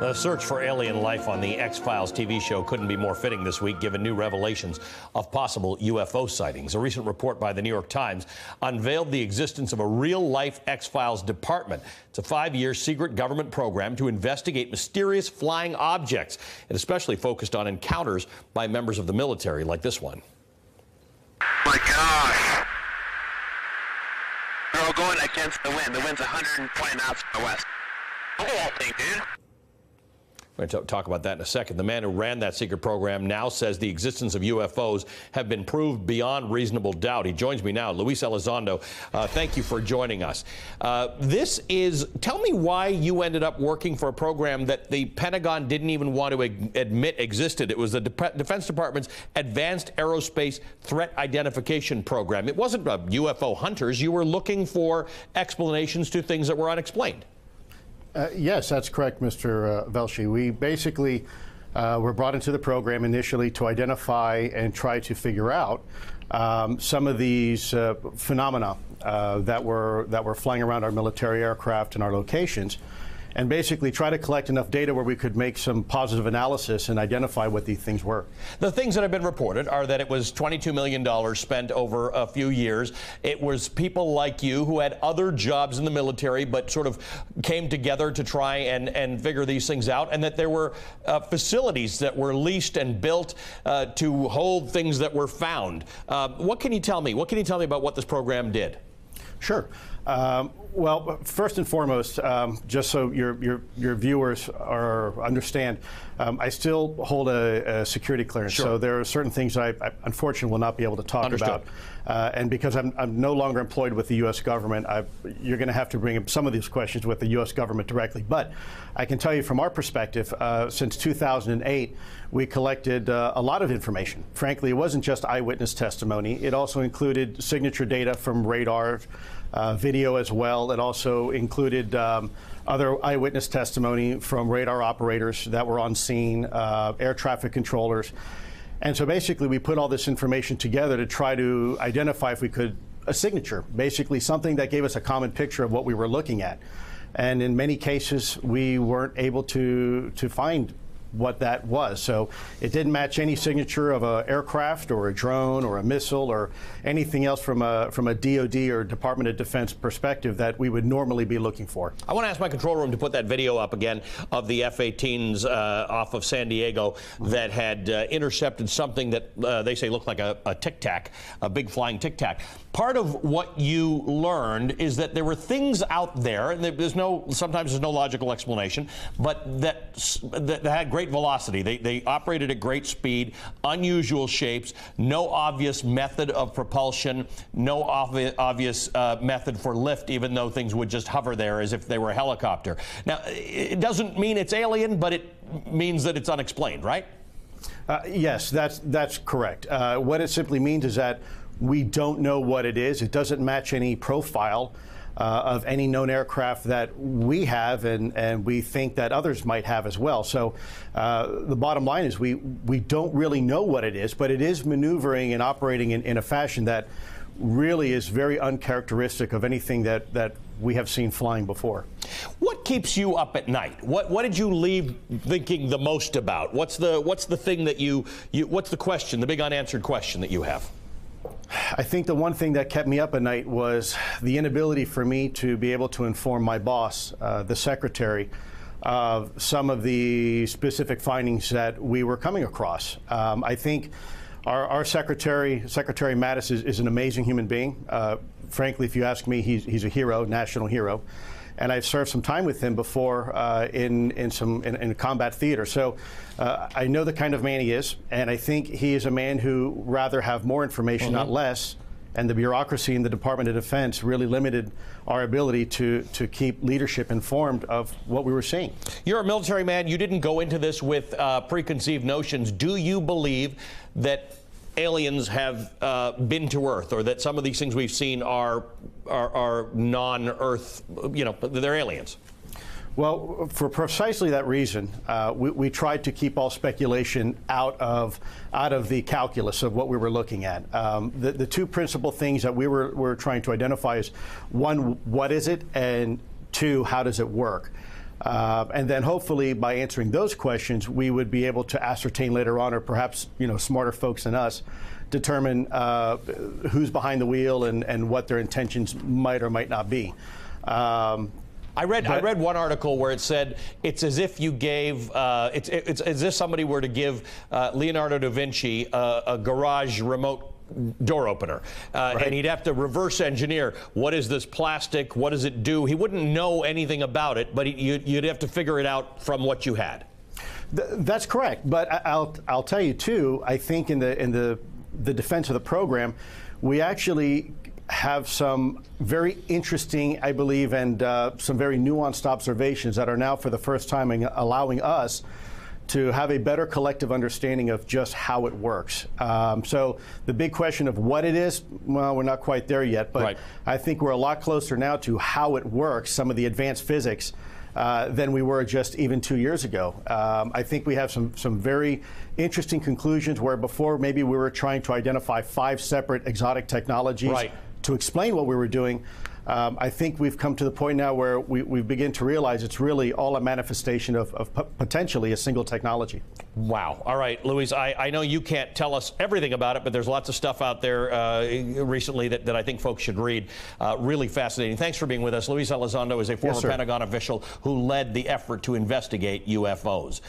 The search for alien life on the X-Files TV show couldn't be more fitting this week, given new revelations of possible UFO sightings. A recent report by the New York Times unveiled the existence of a real-life X-Files department. It's a 5-year secret government program to investigate mysterious flying objects, and especially focused on encounters by members of the military, like this one. My gosh. They're all going against the wind. The wind's 120 knots to the west. Look at that thing, dude. We're going to talk about that in a second. The man who ran that secret program now says the existence of UFOs have been proved beyond reasonable doubt. He joins me now, Luis Elizondo. Thank you for joining us. Tell me why you ended up working for a program that the Pentagon didn't even want to admit existed. It was the Defense Department's Advanced Aerospace Threat Identification Program. It wasn't UFO hunters. You were looking for explanations to things that were unexplained. Yes, that's correct, Mr. Velshi. We basically were brought into the program initially to identify and try to figure out some of these phenomena that were flying around our military aircraft and our locations, and basically try to collect enough data where we could make some positive analysis and identify what these things were. The things that have been reported are that it was $22 million spent over a few years. It was people like you who had other jobs in the military but sort of came together to try and figure these things out, and that there were facilities that were leased and built to hold things that were found. What can you tell me? What can you tell me about what this program did? Sure. Well, first and foremost, just so your viewers understand, I still hold a security clearance. Sure. So there are certain things I unfortunately will not be able to talk about. And because I'm no longer employed with the U.S. government, you're going to have to bring up some of these questions with the U.S. government directly. But I can tell you from our perspective, since 2008, we collected a lot of information. Frankly, it wasn't just eyewitness testimony. It also included signature data from radar, video as well. It also included other eyewitness testimony from radar operators that were on scene, air traffic controllers. And so basically we put all this information together to try to identify, if we could, a signature, basically something that gave us a common picture of what we were looking at. And in many cases, we weren't able to find what that was. So it didn't match any signature of an aircraft or a drone or a missile or anything else from a DoD or Department of Defense perspective that we would normally be looking for. I want to ask my control room to put that video up again of the F-18s off of San Diego that had intercepted something that they say looked like a Tic Tac, a big flying Tic Tac. Part of what you learned is that there were things out there, and sometimes there's no logical explanation, but that had great velocity. They operated at great speed, unusual shapes, no obvious method of propulsion, no obvious method for lift, even though things would just hover there as if they were a helicopter. Now, it doesn't mean it's alien, but it means that it's unexplained, right? Yes, that's correct. What it simply means is that we don't know what it is. It doesn't match any profile of any known aircraft that we have, and we think that others might have as well. So the bottom line is we don't really know what it is, but it is maneuvering and operating in a fashion that really is very uncharacteristic of anything that we have seen flying before. What keeps you up at night? What did you leave thinking the most about? What's the thing that what's the question, the big unanswered question that you have? I think the one thing that kept me up at night was the inability for me to be able to inform my boss, the secretary, of some of the specific findings that we were coming across. I think our Secretary Mattis, is an amazing human being. Frankly, if you ask me, he's a hero, national hero. And I've served some time with him before in combat theater. So I know the kind of man he is, and I think he is a man who rather have more information, not less. And the bureaucracy in the Department of Defense really limited our ability to keep leadership informed of what we were seeing. You're a military man. You didn't go into this with preconceived notions. Do you believe that aliens have been to Earth, or that some of these things we've seen are non-Earth, they're aliens? Well, for precisely that reason, we tried to keep all speculation out of the calculus of what we were looking at. The two principal things that we were trying to identify is, one, what is it, and two, how does it work? And then hopefully by answering those questions, we would be able to ascertain later on, or perhaps, smarter folks than us, determine who's behind the wheel and what their intentions might or might not be. I read one article where it said it's as if you gave it's as if somebody were to give Leonardo da Vinci a garage remote door opener, and he'd have to reverse engineer what is this plastic, what does it do. He wouldn't know anything about it, but you'd have to figure it out from what you had. That's correct, but I'll tell you too. I think in the defense of the program, we actually have some very interesting, I believe, and some very nuanced observations that are now for the first time allowing us to have a better collective understanding of just how it works. So the big question of what it is, well, we're not quite there yet, but I think we're a lot closer now to how it works, some of the advanced physics, than we were just even 2 years ago. I think we have some very interesting conclusions where before maybe we were trying to identify 5 separate exotic technologies to explain what we were doing. I think we've come to the point now where we begin to realize it's really all a manifestation of potentially a single technology. Wow. All right, Luis, I know you can't tell us everything about it, but there's lots of stuff out there recently that I think folks should read. Really fascinating. Thanks for being with us. Luis Elizondo is a former Pentagon official who led the effort to investigate UFOs.